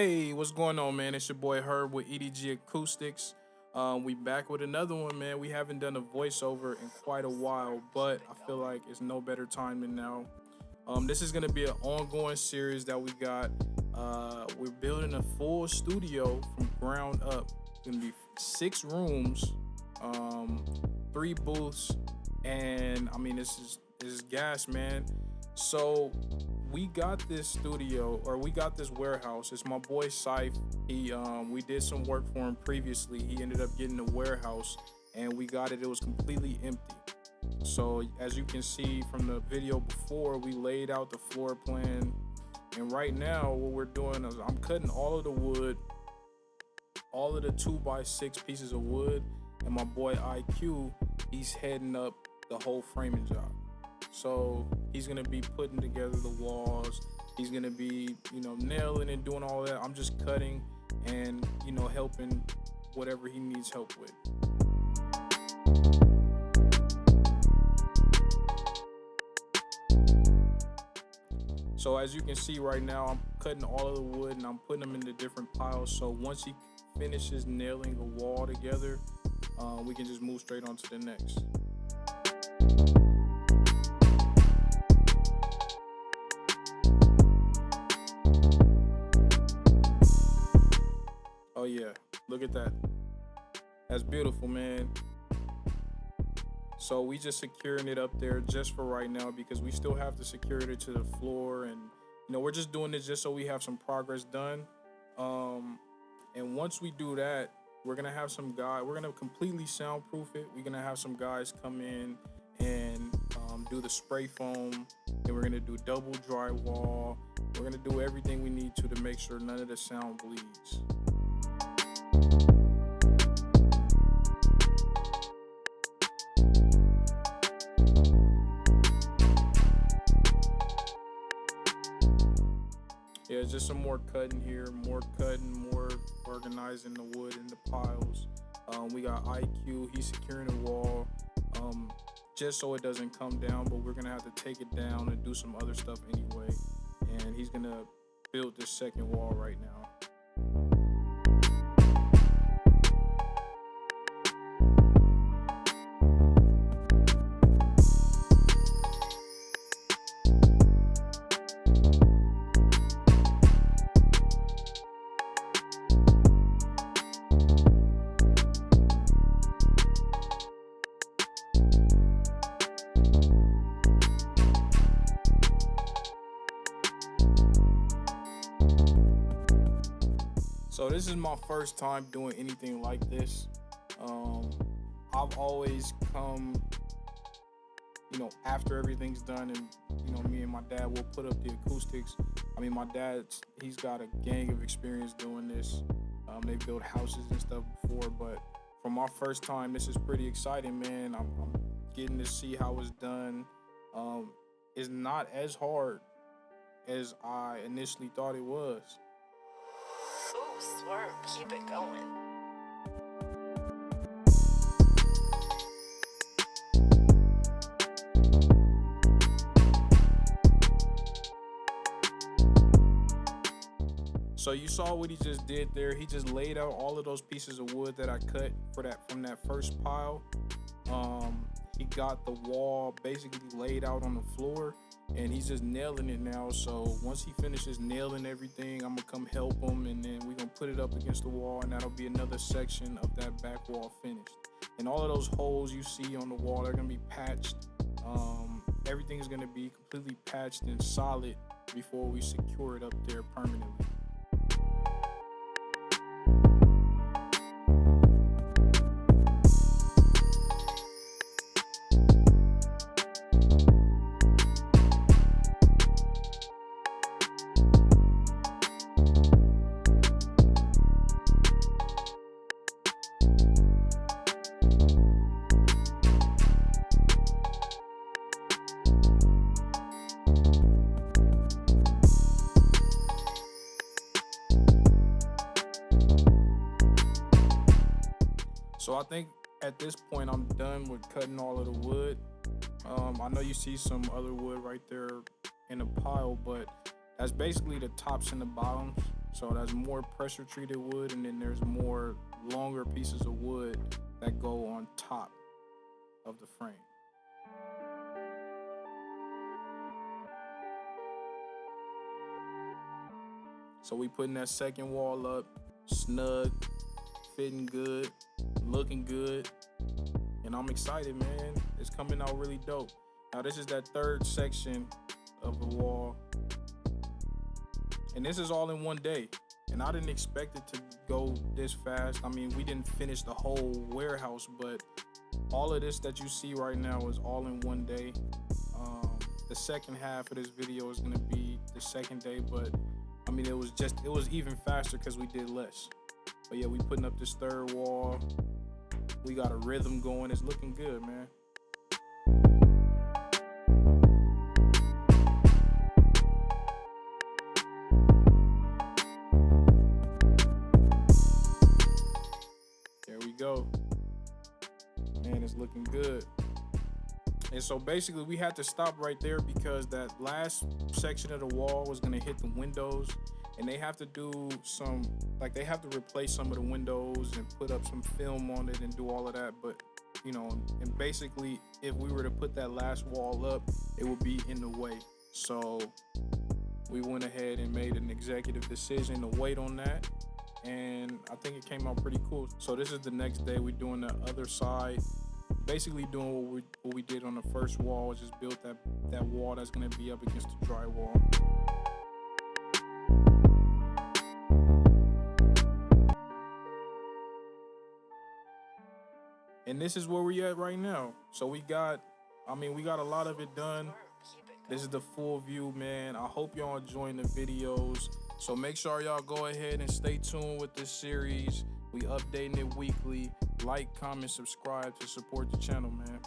Hey, what's going on, man? It's your boy Herb with EDG Acoustics. We back with another one, man. We haven't done a voiceover in quite a while, but I feel like it's no better time than now. This is gonna be an ongoing series that we got. We're building a full studio from ground up. It's gonna be 6 rooms, 3 booths, and I mean this is gas, man. So we got this studio, or we got this warehouse. It's my boy Syfe. We did some work for him previously. He ended up getting a warehouse, and we got it. It was completely empty. So as you can see from the video before, we laid out the floor plan, and right now what we're doing is I'm cutting all of the wood, all of the 2x6 pieces of wood, and my boy IQ, he's heading up the whole framing job. So he's gonna be putting together the walls. He's gonna be, nailing and doing all that. I'm just cutting and, helping whatever he needs help with. So as you can see right now, I'm cutting all of the wood and I'm putting them into different piles. So once he finishes nailing the wall together, we can just move straight on to the next. Oh yeah, look at that. That's beautiful, man. So we just securing it up there just for right now because we still have to secure it to the floor, and we're just doing this just so we have some progress done. And once we do that, we're gonna have some guy. We're gonna completely soundproof it. We're gonna have some guys come in and do the spray foam. And we're gonna do double drywall. We're gonna do everything we need to make sure none of the sound bleeds. Yeah, just some more cutting here, more cutting, more organizing the wood in the piles. We got IQ, he's securing the wall, just so it doesn't come down, but we're gonna have to take it down and do some other stuff anyway. And he's gonna build this second wall right now. So this is my first time doing anything like this. I've always come, after everything's done, and me and my dad will put up the acoustics. I mean, my he's got a gang of experience doing this. They built houses and stuff before, but for my first time, this is pretty exciting, man. I'm getting to see how it's done. It's not as hard as I initially thought it was. Ooh, swerve, keep it going. So you saw what he just did there. He just laid out all of those pieces of wood that I cut from that first pile. He got the wall basically laid out on the floor, and he's just nailing it now. So once he finishes nailing everything, I'm gonna come help him, and then we're gonna put it up against the wall, and that'll be another section of that back wall finished. And all of those holes you see on the wall are gonna be patched. Everything is gonna be completely patched and solid before we secure it up there permanently. So I think at this point I'm done with cutting all of the wood. I know you see some other wood right there in a pile, but that's basically the tops and the bottoms. So that's more pressure treated wood, and then there's more longer pieces of wood that go on top of the frame. So we putting that second wall up, snug, fitting good, looking good, and I'm excited, man. It's coming out really dope. Now this is that third section of the wall, and this is all in one day. And I didn't expect it to go this fast. I mean, we didn't finish the whole warehouse, but all of this that you see right now is all in one day. The second half of this video is gonna be the second day, but I mean, it was even faster because we did less. But yeah, we putting up this third wall. We got a rhythm going. It's looking good, man. There we go. Man, it's looking good. And so basically we had to stop right there because that last section of the wall was gonna hit the windows, and they have to do some, like they have to replace some of the windows and put up some film on it and do all of that. But you know, and basically if we were to put that last wall up, it would be in the way. So we went ahead and made an executive decision to wait on that, and I think it came out pretty cool. So this is the next day. We're doing the other side, basically doing what we did on the first wall, just built that wall that's gonna be up against the drywall. And this is where we at right now. So we got a lot of it done. This is the full view, man. I hope y'all enjoying the videos. So make sure y'all go ahead and stay tuned with this series. We updating it weekly. Like, comment, subscribe to support the channel, man.